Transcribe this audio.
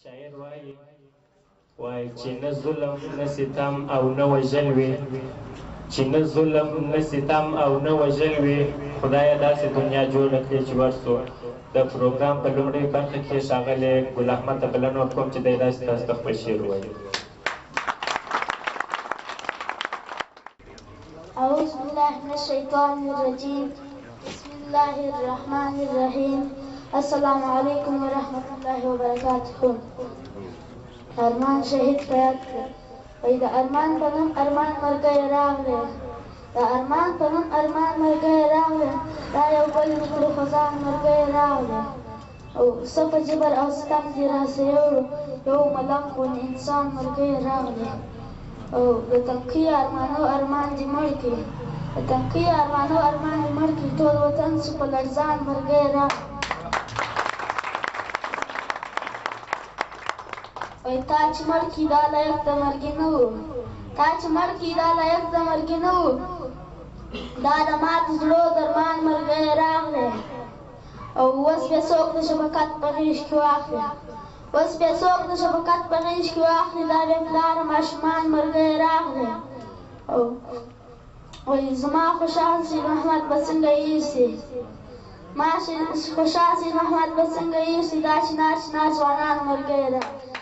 شاعر وایي چې نه ظلم نه ستم او نه وژل وي، چې نه ظلم نه ستم او نه وژل وي، خدایه داسې دنیا جوړه کړې چې ورسو. د پروګرام په لومړۍ برخه کې ښاغلی ګل احمد ته بلنه ورکوم چې دی داسې تاسو ته خپل شعر ووایي. أعوذ بالله من الشيطان الرجيم. بسم الله الرحمن الرحيم. السلام عليكم ورحمة الله وبركاته. ارمان شهید بیات کړ. وایي د ارمان په نوم ارمان مرګی راغلی، د ارمان په نوم ارمان مرګی راغلی، دا یو بل کړو خزان مرګی راغلی. او څه په جبر او ستم دې راسه یو ملنګ غوندې انسان مرګی راغلی. او د تنقي ارمانو ارمان دې مړ کړي، د تنقي ارمانو ارمان دې مړ کړي، ټول وطن سو په لړزان مرګی راغلی. وایي تا چې مړ کړي دا لایق د مرګې نه و، تا چې مړ کړي دا لایق د مرګې نه و، دا د مات زړو درمان مرګی راغلی. او اوس بیا څوک د شفقت په غېږ کې واخلي، اوس بیا څوک د شفقت په غېږ کې واخلي، دا بې پلاره ماشومان مرګی راغلی. او وایي زما خوشحال سید محمد به څنګه یوسي، ما خوشحال سید محمد به څنګه یوسي، دا شنه شنه ځوانان مرګی راغلی.